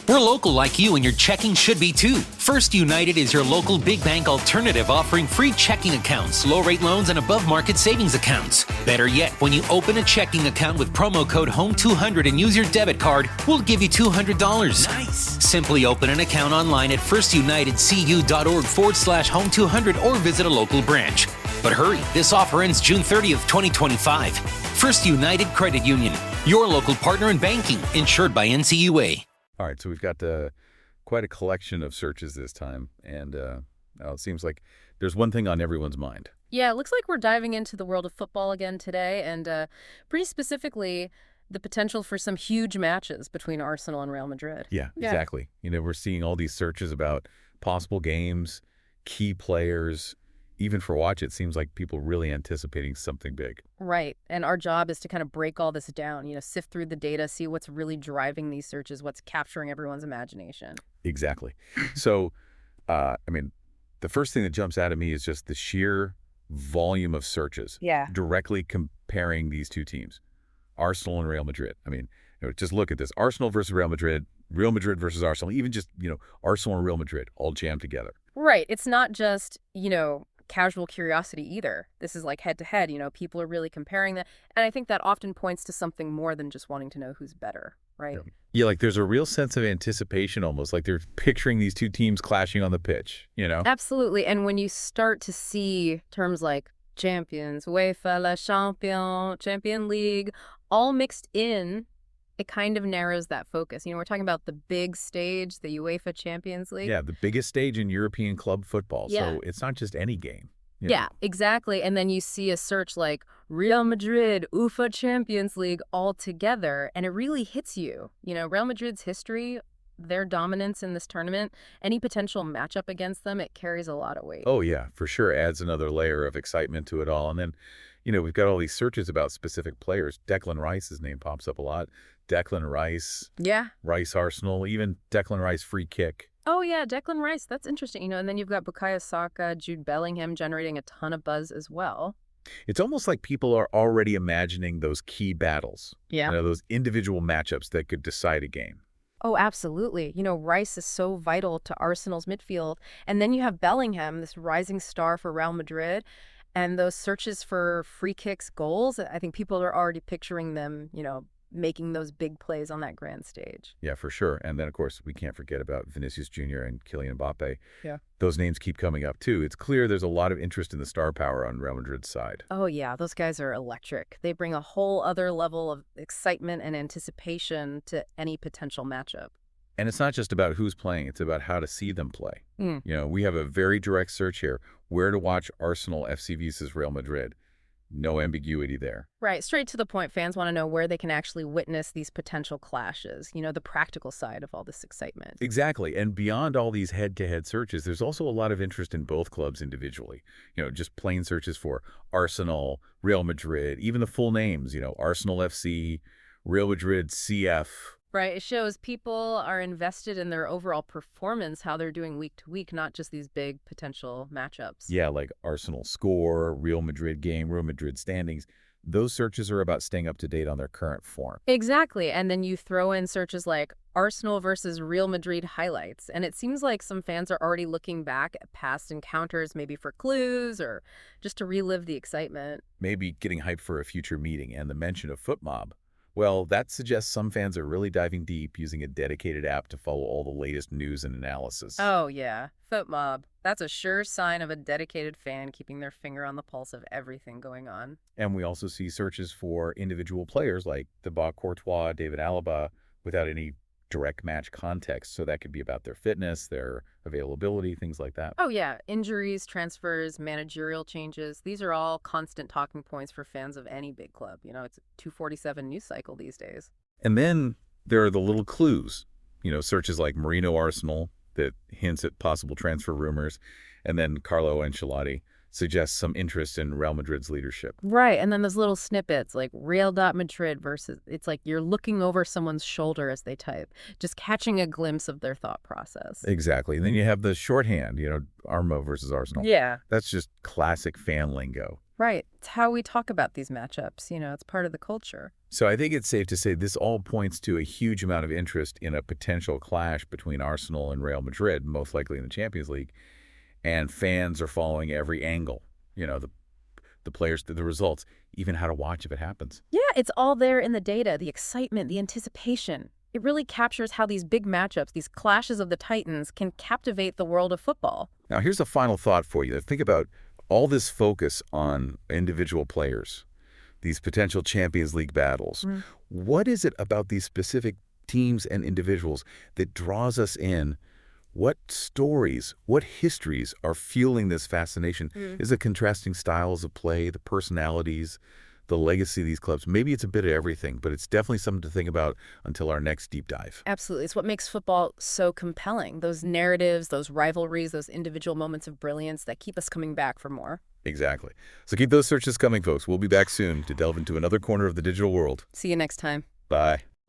We're local like you, and your checking should be too. First United is your local big bank alternative, offering free checking accounts, low-rate loans, and above-market savings accounts. Better yet, when you open a checking account with promo code HOME200 and use your debit card, we'll give you $200. Nice. Simply open an account online at firstunitedcu.org/HOME200 or visit a local branch. But hurry, this offer ends June 30th, 2025. First United Credit Union, your local partner in banking, insured by NCUA. All right, so we've got quite a collection of searches this time, and it seems like there's one thing on everyone's mind. Yeah, it looks like we're diving into the world of football again today, and pretty specifically, the potential for some huge matches between Arsenal and Real Madrid. Yeah, exactly. We're seeing all these searches about possible games, key players. Even for Watch, it seems like people really anticipating something big. Right. And our job is to kind of break all this down, sift through the data, see what's really driving these searches, what's capturing everyone's imagination. Exactly. So, the first thing that jumps out at me is just the sheer volume of searches. Yeah. Directly comparing these two teams, Arsenal and Real Madrid. Just look at this. Arsenal versus Real Madrid versus Arsenal, even just, Arsenal and Real Madrid all jammed together. Right. It's not just, casual curiosity either. This is like head to head, people are really comparing that. And I think that often points to something more than just wanting to know who's better, right? Yeah, like there's a real sense of anticipation almost, like they're picturing these two teams clashing on the pitch, Absolutely. And when you start to see terms like champions, UEFA, La Champion League, all mixed in, it kind of narrows that focus. We're talking about the big stage, the UEFA Champions League. Yeah, the biggest stage in European club football. Yeah. So it's not just any game. Yeah, exactly. And then you see a search like Real Madrid, UEFA Champions League all together, and it really hits you. Real Madrid's history, their dominance in this tournament, any potential matchup against them, it carries a lot of weight. Oh, yeah, for sure. Adds another layer of excitement to it all. And then, we've got all these searches about specific players. Declan Rice's name pops up a lot. Declan Rice. Yeah. Rice Arsenal, even Declan Rice free kick. Oh, yeah, Declan Rice. That's interesting. And then you've got Bukayo Saka, Jude Bellingham generating a ton of buzz as well. It's almost like people are already imagining those key battles. Yeah. Those individual matchups that could decide a game. Oh, absolutely. Rice is so vital to Arsenal's midfield. And then you have Bellingham, this rising star for Real Madrid. And those searches for free kicks, goals, I think people are already picturing them, making those big plays on that grand stage. Yeah, for sure. And then, of course, we can't forget about Vinicius Jr. and Kylian Mbappe. Yeah. Those names keep coming up, too. It's clear there's a lot of interest in the star power on Real Madrid's side. Oh, yeah. Those guys are electric. They bring a whole other level of excitement and anticipation to any potential matchup. And it's not just about who's playing. It's about how to see them play. We have a very direct search here. Where to watch Arsenal FC versus Real Madrid. No ambiguity there. Right. Straight to the point. Fans want to know where they can actually witness these potential clashes, the practical side of all this excitement. Exactly. And beyond all these head-to-head searches, there's also a lot of interest in both clubs individually. Just plain searches for Arsenal, Real Madrid, even the full names, Arsenal FC, Real Madrid CF. Right. It shows people are invested in their overall performance, how they're doing week to week, not just these big potential matchups. Yeah, like Arsenal score, Real Madrid game, Real Madrid standings. Those searches are about staying up to date on their current form. Exactly. And then you throw in searches like Arsenal versus Real Madrid highlights. And it seems like some fans are already looking back at past encounters, maybe for clues or just to relive the excitement. Maybe getting hyped for a future meeting. And the mention of FootMob. Well, that suggests some fans are really diving deep, using a dedicated app to follow all the latest news and analysis. Oh, yeah. FootMob. That's a sure sign of a dedicated fan keeping their finger on the pulse of everything going on. And we also see searches for individual players like Thibaut Courtois, David Alaba, without any direct match context. So that could be about their fitness, their availability, things like that. Oh, yeah. Injuries, transfers, managerial changes. These are all constant talking points for fans of any big club. It's a 247 news cycle these days. And then there are the little clues, searches like Marino Arsenal that hints at possible transfer rumors. And then Carlo Ancelotti suggests some interest in Real Madrid's leadership. Right. And then those little snippets like Real.Madrid versus, it's like you're looking over someone's shoulder as they type, just catching a glimpse of their thought process. Exactly. And then you have the shorthand, Armo versus Arsenal. Yeah. That's just classic fan lingo. Right. It's how we talk about these matchups. It's part of the culture. So I think it's safe to say this all points to a huge amount of interest in a potential clash between Arsenal and Real Madrid, most likely in the Champions League, and fans are following every angle. The players, the results, even how to watch if it happens. Yeah, it's all there in the data, the excitement, the anticipation. It really captures how these big matchups, these clashes of the titans, can captivate the world of football. Now, here's a final thought for you. Think about all this focus on individual players, these potential Champions League battles. What is it about these specific teams and individuals that draws us in? What stories, what histories are fueling this fascination? Is it contrasting styles of play, the personalities, the legacy of these clubs? Maybe it's a bit of everything, but it's definitely something to think about until our next deep dive. Absolutely. It's what makes football so compelling. Those narratives, those rivalries, those individual moments of brilliance that keep us coming back for more. Exactly. So keep those searches coming, folks. We'll be back soon to delve into another corner of the digital world. See you next time. Bye.